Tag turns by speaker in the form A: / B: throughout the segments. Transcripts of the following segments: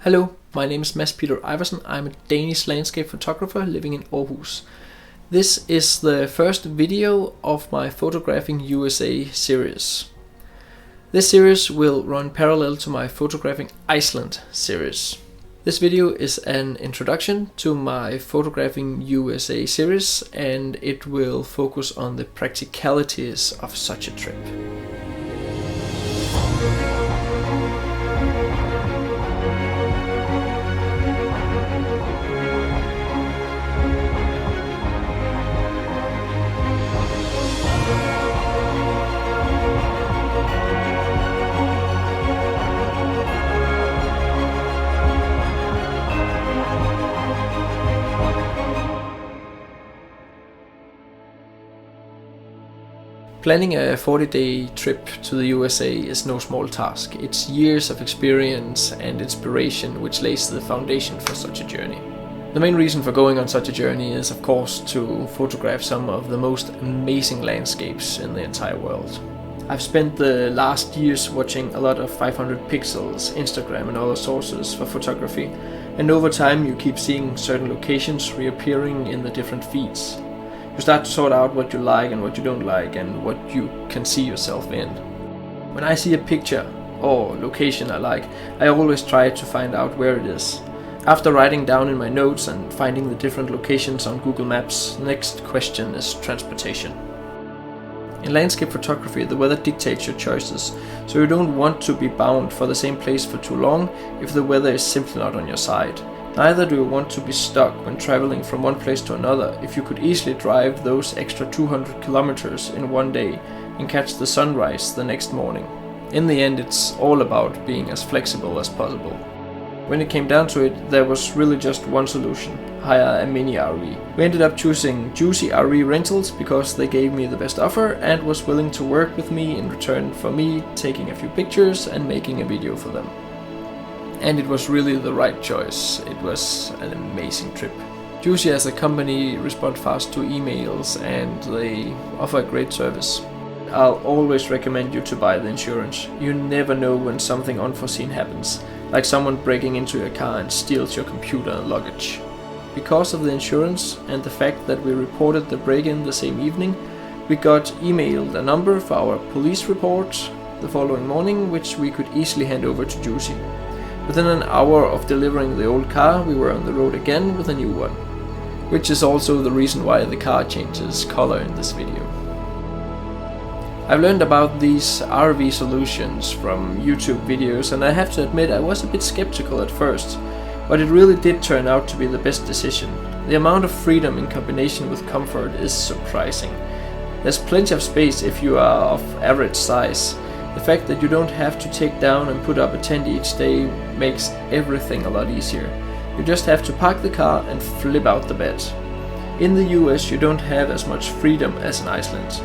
A: Hello, my name is Mads Peter Iversen. I'm a Danish landscape photographer living in Aarhus. This is the first video of my Photographing USA series. This series will run parallel to my Photographing Iceland series. This video is an introduction to my Photographing USA series, and it will focus on the practicalities of such a trip. Planning a 40-day trip to the USA is no small task. It's years of experience and inspiration which lays the foundation for such a journey. The main reason for going on such a journey is, of course, to photograph some of the most amazing landscapes in the entire world. I've spent the last years watching a lot of 500 pixels, Instagram and other sources for photography, and over time you keep seeing certain locations reappearing in the different feeds. You start to sort out what you like and what you don't like and what you can see yourself in. When I see a picture or location I like, I always try to find out where it is. After writing down in my notes and finding the different locations on Google Maps, the next question is transportation. In landscape photography, the weather dictates your choices, so you don't want to be bound for the same place for too long if the weather is simply not on your side. Neither do you want to be stuck when traveling from one place to another if you could easily drive those extra 200 kilometers in one day and catch the sunrise the next morning. In the end, it's all about being as flexible as possible. When it came down to it, there was really just one solution: hire a mini RV. We ended up choosing Juicy RV Rentals because they gave me the best offer and was willing to work with me in return for me taking a few pictures and making a video for them. And it was really the right choice. It was an amazing trip. Juicy as a company respond fast to emails and they offer a great service. I'll always recommend you to buy the insurance. You never know when something unforeseen happens, like someone breaking into your car and steals your computer and luggage. Because of the insurance and the fact that we reported the break-in the same evening, we got emailed a number for our police report the following morning, which we could easily hand over to Juicy. Within an hour of delivering the old car, we were on the road again with a new one, which is also the reason why the car changes color in this video. I've learned about these RV solutions from YouTube videos, and I have to admit I was a bit skeptical at first, but it really did turn out to be the best decision. The amount of freedom in combination with comfort is surprising. There's plenty of space if you are of average size. The fact that you don't have to take down and put up a tent each day makes everything a lot easier. You just have to park the car and flip out the bed. In the US you don't have as much freedom as in Iceland.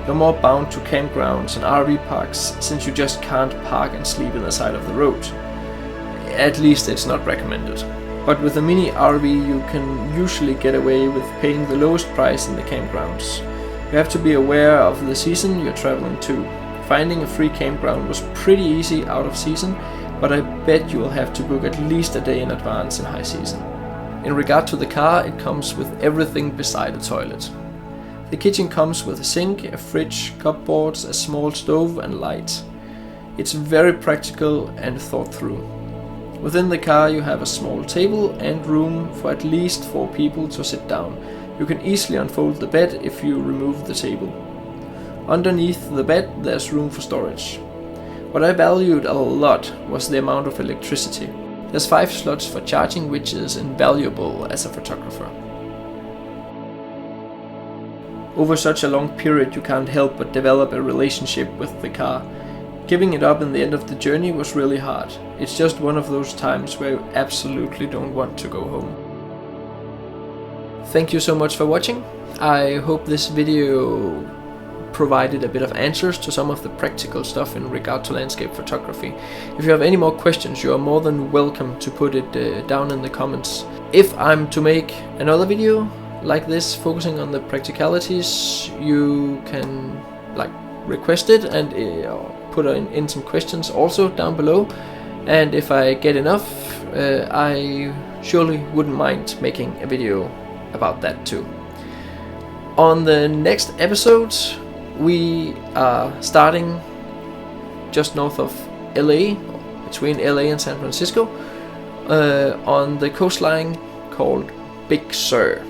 A: You're more bound to campgrounds and RV parks since you just can't park and sleep in the side of the road. At least it's not recommended. But with a mini RV you can usually get away with paying the lowest price in the campgrounds. You have to be aware of the season you're traveling to. Finding a free campground was pretty easy out of season, but I bet you will have to book at least a day in advance in high season. In regard to the car, it comes with everything beside a toilet. The kitchen comes with a sink, a fridge, cupboards, a small stove and light. It's very practical and thought through. Within the car you have a small table and room for at least 4 people to sit down. You can easily unfold the bed if you remove the table. Underneath the bed there's room for storage. What I valued a lot was the amount of electricity. There's 5 slots for charging, which is invaluable as a photographer. Over such a long period you can't help but develop a relationship with the car. Giving it up in the end of the journey was really hard. It's just one of those times where you absolutely don't want to go home. Thank you so much for watching. I hope this video provided a bit of answers to some of the practical stuff in regard to landscape photography. If you have any more questions, you are more than welcome to put it down in the comments. If I'm to make another video like this focusing on the practicalities, you can request it and put in some questions also down below, and if I get enough I surely wouldn't mind making a video about that too. On the next episode, we are starting just north of LA, between LA and San Francisco, on the coastline called Big Sur.